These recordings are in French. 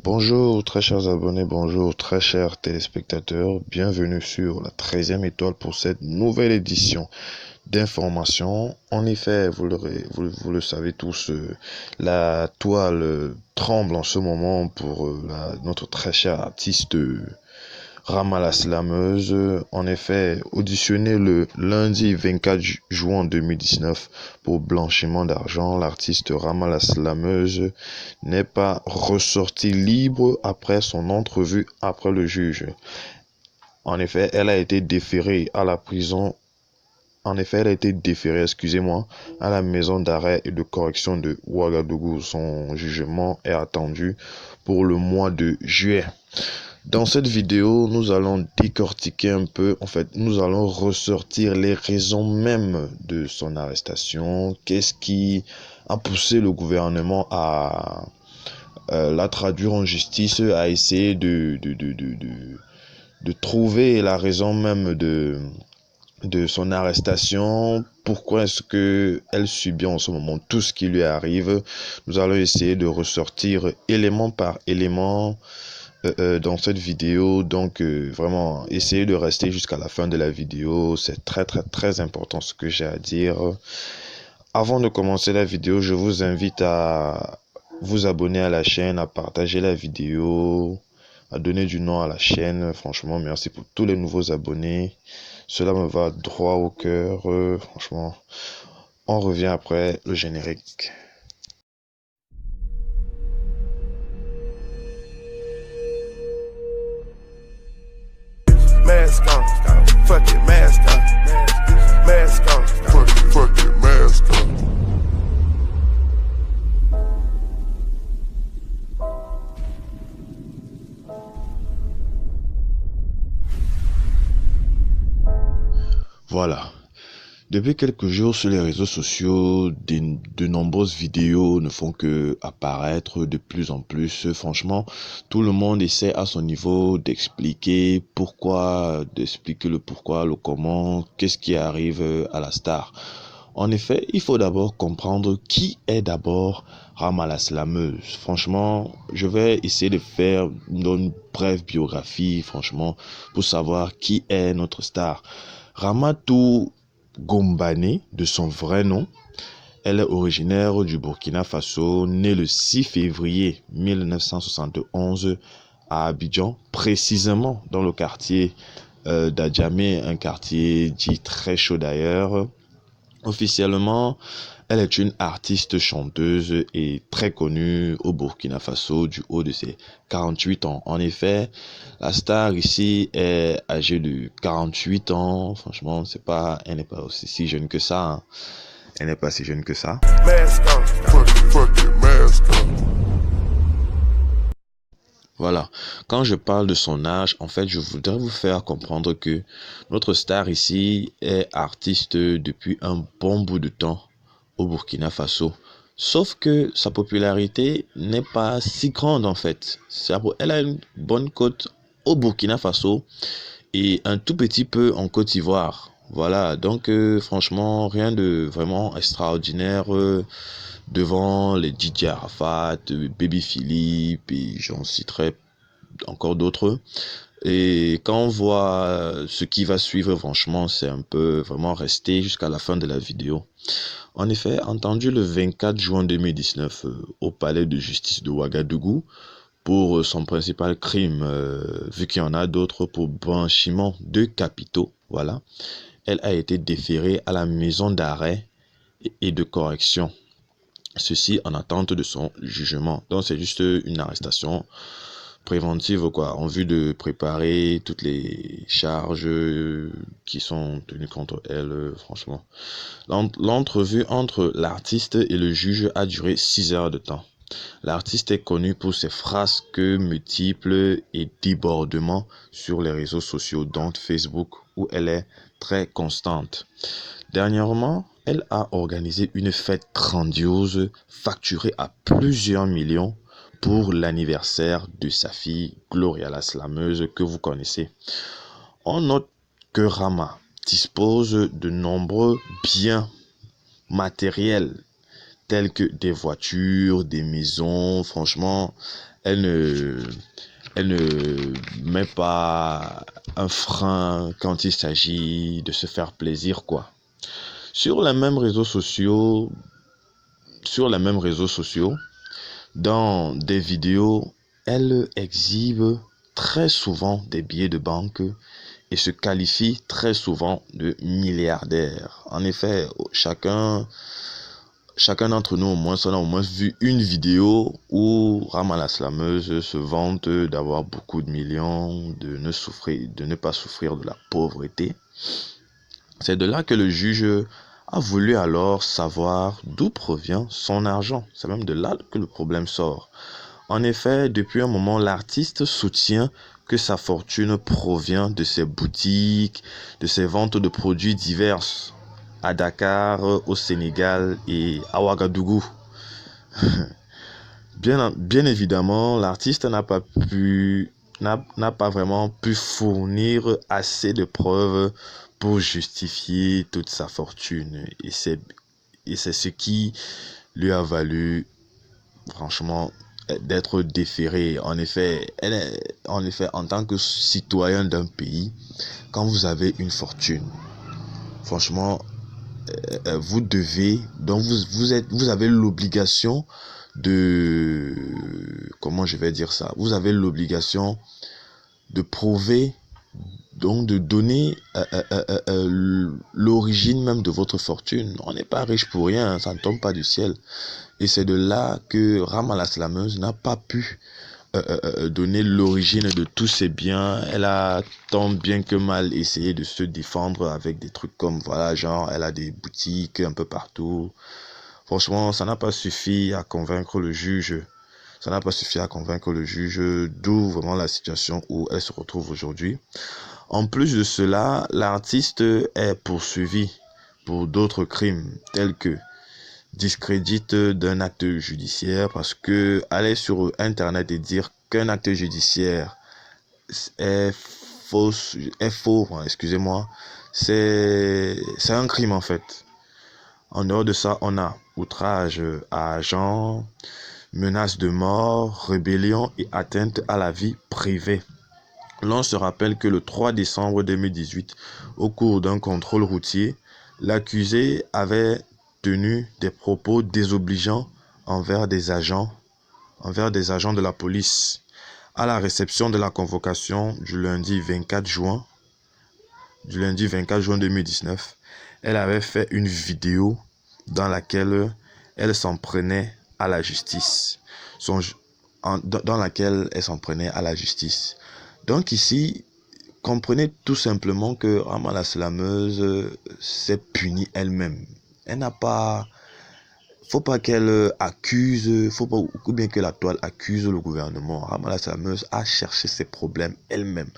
Bonjour très chers abonnés, bonjour très chers téléspectateurs, bienvenue sur la 13e étoile pour cette nouvelle édition d'information. En effet, vous le savez tous, la toile tremble en ce moment pour notre très cher artiste Rama la Slameuse. En effet, auditionné le lundi 24 juin 2019 pour blanchiment d'argent, l'artiste Rama la Slameuse n'est pas ressorti libre après son entrevue après le juge. En effet, elle a été déférée à la prison. En effet, elle a été déférée, excusez-moi, à la maison d'arrêt et de correction de Ouagadougou. Son jugement est attendu pour le mois de juillet. Dans cette vidéo, nous allons décortiquer un peu, nous allons ressortir les raisons même de son arrestation. Qu'est-ce qui a poussé le gouvernement à la traduire en justice, à essayer de trouver la raison même de son arrestation. Pourquoi est-ce qu'elle subit en ce moment tout ce qui lui arrive? Nous allons essayer de ressortir élément par élément dans cette vidéo. Donc vraiment essayez de rester jusqu'à la fin de la vidéo, c'est très important ce que j'ai à dire. Avant de commencer la vidéo, je vous invite à vous abonner à la chaîne, à partager la vidéo, à donner du nom à la chaîne. Franchement, merci pour tous les nouveaux abonnés, cela me va droit au cœur. Franchement, on revient après le générique. Mask on, fuck it, mask on, mask on, fuck it, mask on. Voilà. Depuis quelques jours sur les réseaux sociaux, de nombreuses vidéos ne font que apparaître de plus en plus. Franchement, tout le monde essaie à son niveau d'expliquer pourquoi, d'expliquer le pourquoi, le comment, qu'est-ce qui arrive à la star. En effet, il faut d'abord comprendre qui est d'abord Rama la Slameuse. Franchement, je vais essayer de faire une brève biographie, franchement, pour savoir qui est notre star. Ramatou Gombane, de son vrai nom, elle est originaire du Burkina Faso, née le 6 février 1971 à Abidjan, précisément dans le quartier d'Adjamé, un quartier dit très chaud d'ailleurs. Officiellement, elle est une artiste chanteuse et très connue au Burkina Faso du haut de ses 48 ans. En effet, la star ici est âgée de 48 ans. Franchement, elle n'est pas aussi si jeune que ça. Hein. Elle n'est pas si jeune que ça. Mask on, fuck it, mask on. Voilà. Quand je parle de son âge, en fait, je voudrais vous faire comprendre que notre star ici est artiste depuis un bon bout de temps au Burkina Faso. Sauf que sa popularité n'est pas si grande en fait. Elle a une bonne cote au Burkina Faso et un tout petit peu en Côte d'Ivoire. Voilà, donc franchement, rien de vraiment extraordinaire devant les DJ Arafat, Baby Philippe et j'en citerai encore d'autres. Et quand on voit ce qui va suivre, franchement, c'est un peu vraiment rester jusqu'à la fin de la vidéo. En effet, entendu le 24 juin 2019 au palais de justice de Ouagadougou pour son principal crime, vu qu'il y en a d'autres pour blanchiment de capitaux, voilà, elle a été déférée à la maison d'arrêt et de correction. Ceci en attente de son jugement. Donc c'est juste une arrestation préventive quoi, en vue de préparer toutes les charges qui sont tenues contre elle, franchement. L'entrevue entre l'artiste et le juge a duré 6 heures de temps. L'artiste est connu pour ses frasques multiples et débordements sur les réseaux sociaux, dont Facebook, où elle est très constante. Dernièrement, elle a organisé une fête grandiose facturée à plusieurs millions pour l'anniversaire de sa fille Gloria la Slameuse que vous connaissez. On note que Rama dispose de nombreux biens matériels telles que des voitures, des maisons. Franchement, elle ne met pas un frein quand il s'agit de se faire plaisir, quoi. Sur les mêmes réseaux sociaux, dans des vidéos, elle exhibe très souvent des billets de banque et se qualifie très souvent de milliardaire. En effet, chacun d'entre nous, on a au moins vu une vidéo où Rama la slameuse se vante d'avoir beaucoup de millions, de ne pas souffrir de la pauvreté. C'est de là que le juge a voulu alors savoir d'où provient son argent. C'est même de là que le problème sort. En effet, depuis un moment, l'artiste soutient que sa fortune provient de ses boutiques, de ses ventes de produits divers à Dakar, au Sénégal et à Ouagadougou. Bien évidemment, l'artiste n'a pas vraiment pu fournir assez de preuves pour justifier toute sa fortune. Et c'est ce qui lui a valu, franchement, d'être déféré. En effet, en tant que citoyen d'un pays, quand vous avez une fortune, franchement, vous devez, donc vous avez l'obligation de, comment je vais dire ça, vous avez l'obligation de prouver, donc de donner l'origine même de votre fortune. On n'est pas riche pour rien, ça ne tombe pas du ciel. Et c'est de là que Rama la slameuse n'a pas pu donner l'origine de tous ses biens. Elle a tant bien que mal essayé de se défendre avec des trucs comme, voilà, genre, elle a des boutiques un peu partout. Franchement, ça n'a pas suffi à convaincre le juge. D'où vraiment la situation où elle se retrouve aujourd'hui. En plus de cela, l'artiste est poursuivi pour d'autres crimes tels que discrédite d'un acte judiciaire, parce que aller sur internet et dire qu'un acte judiciaire est faux, excusez-moi, c'est un crime en fait. En dehors de ça, on a outrage à agent, menace de mort, rébellion et atteinte à la vie privée. L'on se rappelle que le 3 décembre 2018, au cours d'un contrôle routier, l'accusé avait tenu des propos désobligeants envers des agents de la police. À la réception de la convocation du lundi 24 juin 2019, elle avait fait une vidéo dans laquelle elle s'en prenait à la justice. Donc ici, comprenez tout simplement que Rama la slameuse s'est punie elle-même. Elle n'a pas... Faut pas qu'elle accuse, ou bien que la toile accuse le gouvernement. Rama la slameuse a cherché ses problèmes elle-même.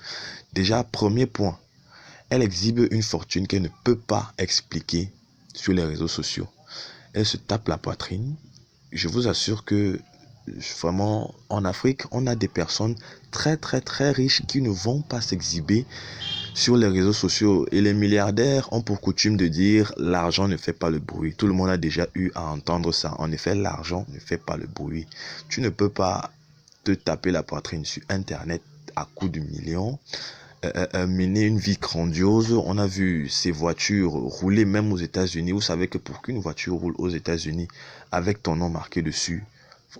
Déjà, premier point, elle exhibe une fortune qu'elle ne peut pas expliquer sur les réseaux sociaux. Elle se tape la poitrine. Je vous assure que vraiment, en Afrique, on a des personnes très très très riches qui ne vont pas s'exhiber sur les réseaux sociaux. Et les milliardaires ont pour coutume de dire l'argent ne fait pas le bruit. Tout le monde a déjà eu à entendre ça. En effet, l'argent ne fait pas le bruit. Tu ne peux pas te taper la poitrine sur internet à coups de millions, mener une vie grandiose. On a vu ces voitures rouler même aux États-Unis. Vous savez que pour qu'une voiture roule aux États-Unis avec ton nom marqué dessus,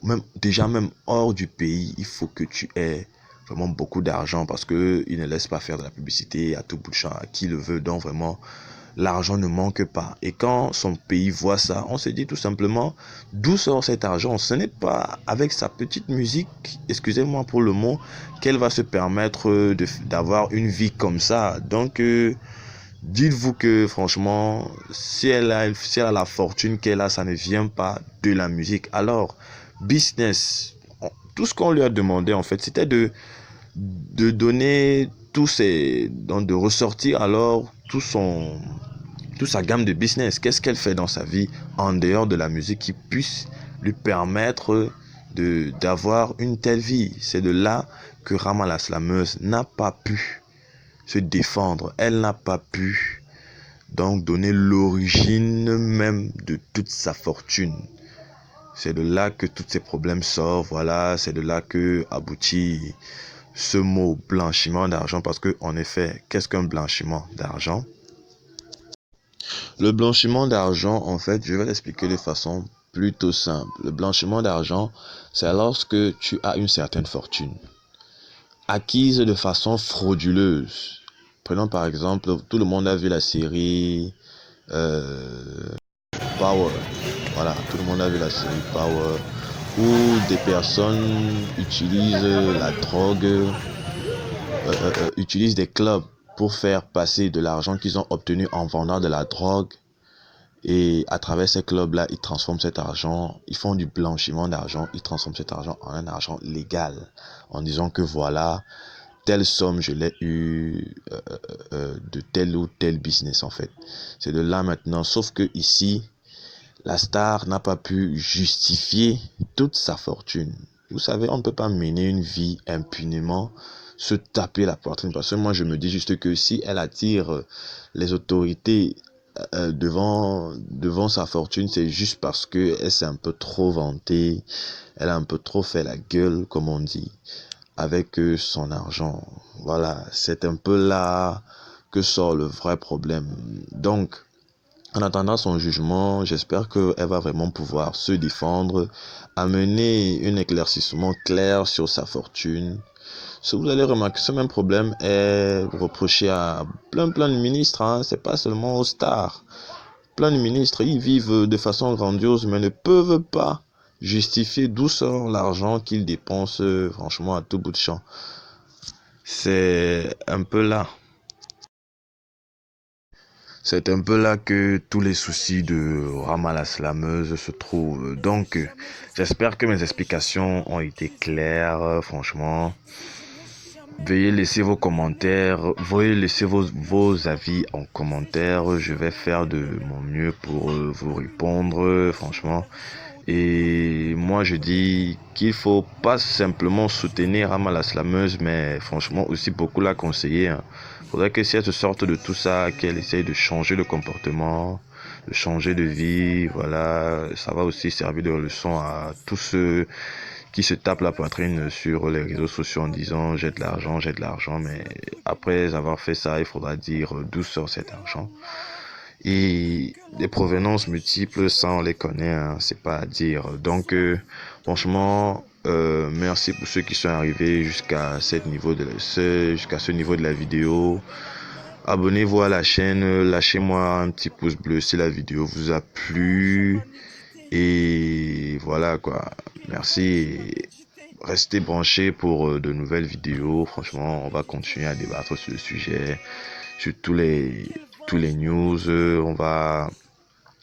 même hors du pays, il faut que tu aies vraiment beaucoup d'argent, parce que il ne laisse pas faire de la publicité à tout bout de champ à qui le veut. Donc vraiment, l'argent ne manque pas. Et quand son pays voit ça, on se dit tout simplement, d'où sort cet argent? Ce n'est pas avec sa petite musique, excusez-moi pour le mot, qu'elle va se permettre d'avoir une vie comme ça. Donc dites-vous que franchement, si elle a la fortune qu'elle a, ça ne vient pas de la musique. Alors, business, tout ce qu'on lui a demandé en fait, c'était de donner de ressortir alors toute sa gamme de business. Qu'est-ce qu'elle fait dans sa vie en dehors de la musique qui puisse lui permettre d'avoir une telle vie? C'est de là que Rama la slameuse n'a pas pu se défendre. Elle n'a pas pu donc donner l'origine même de toute sa fortune. C'est de là que tous ces problèmes sortent. Voilà, c'est de là que aboutit ce mot blanchiment d'argent. Parce que, en effet, qu'est-ce qu'un blanchiment d'argent? Le blanchiment d'argent, en fait, je vais l'expliquer de façon plutôt simple. Le blanchiment d'argent, c'est lorsque tu as une certaine fortune acquise de façon frauduleuse. Prenons par exemple, tout le monde a vu la série Power. Voilà, tout le monde a vu la série Power, où des personnes utilisent la drogue, utilisent des clubs pour faire passer de l'argent qu'ils ont obtenu en vendant de la drogue. Et à travers ces clubs-là, ils transforment cet argent, ils font du blanchiment d'argent, ils transforment cet argent en un argent légal, en disant que voilà, telle somme je l'ai eu de tel ou tel business en fait. C'est de là maintenant, sauf que ici, la star n'a pas pu justifier toute sa fortune. Vous savez, on ne peut pas mener une vie impunément, se taper la poitrine. Parce que moi, je me dis juste que si elle attire les autorités devant sa fortune, c'est juste parce que elle s'est un peu trop vantée, elle a un peu trop fait la gueule, comme on dit, avec son argent. Voilà, c'est un peu là que sort le vrai problème. Donc, en attendant son jugement, j'espère qu'elle va vraiment pouvoir se défendre, amener un éclaircissement clair sur sa fortune. Si vous allez remarquer, ce même problème est reproché à plein de ministres, hein. C'est pas seulement aux stars. Plein de ministres, ils vivent de façon grandiose, mais ne peuvent pas justifier d'où sort l'argent qu'ils dépensent, franchement, à tout bout de champ. C'est un peu là. C'est un peu là que tous les soucis de Rama la slameuse se trouvent. Donc, j'espère que mes explications ont été claires, franchement. Veuillez laisser vos commentaires, veuillez laisser vos avis en commentaire. Je vais faire de mon mieux pour vous répondre, franchement. Et moi, je dis qu'il faut pas simplement soutenir Rama la slameuse, mais franchement aussi beaucoup la conseiller, hein. Faudrait que si elle se sorte de tout ça, qu'elle essaye de changer de comportement, de changer de vie, voilà. Ça va aussi servir de leçon à tous ceux qui se tapent la poitrine sur les réseaux sociaux en disant j'ai de l'argent, mais après avoir fait ça, il faudra dire d'où sort cet argent. Et des provenances multiples, ça on les connaît, hein, c'est pas à dire. Donc franchement, merci pour ceux qui sont arrivés jusqu'à ce niveau de la vidéo. Abonnez-vous à la chaîne, lâchez-moi un petit pouce bleu si la vidéo vous a plu. Et voilà quoi, merci. Restez branchés pour de nouvelles vidéos. Franchement, on va continuer à débattre sur le sujet, sur tous les news.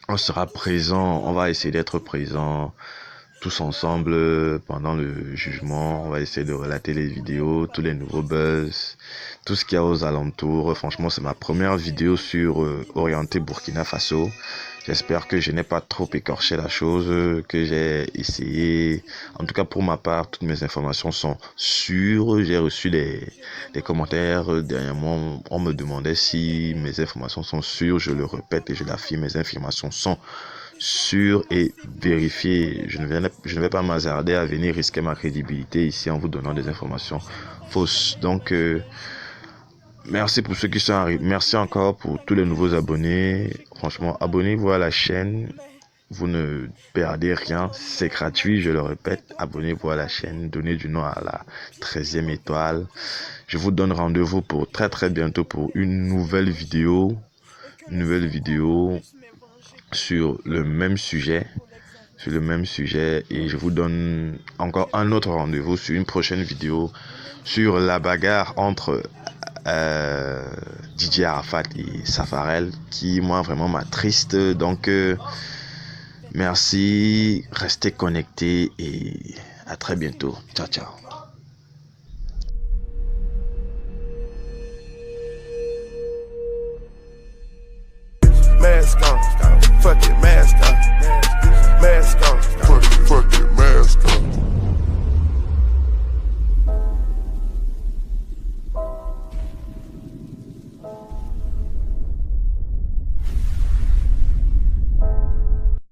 On sera présent, on va essayer d'être présent tous ensemble pendant le jugement. On va essayer de relater les vidéos, tous les nouveaux buzz, tout ce qu'il y a aux alentours. Franchement, c'est ma première vidéo sur orientée Burkina Faso. J'espère que je n'ai pas trop écorché la chose, que j'ai essayé. En tout cas, pour ma part, toutes mes informations sont sûres. J'ai reçu des commentaires dernièrement. On me demandait si mes informations sont sûres. Je le répète et je l'affirme, mes informations sont sûres et vérifiées. Je ne vais pas m'hasarder à venir risquer ma crédibilité ici en vous donnant des informations fausses. Donc, merci pour ceux qui sont arrivés. Merci encore pour tous les nouveaux abonnés. Franchement, abonnez-vous à la chaîne. Vous ne perdez rien. C'est gratuit, je le répète. Abonnez-vous à la chaîne. Donnez du nom à la 13e étoile. Je vous donne rendez-vous pour très bientôt pour une nouvelle vidéo. Sur le même sujet. Et je vous donne encore un autre rendez-vous sur une prochaine vidéo sur la bagarre entre DJ Arafat et Safarel qui moi vraiment m'attriste. Donc merci, restez connectés et à très bientôt. Ciao.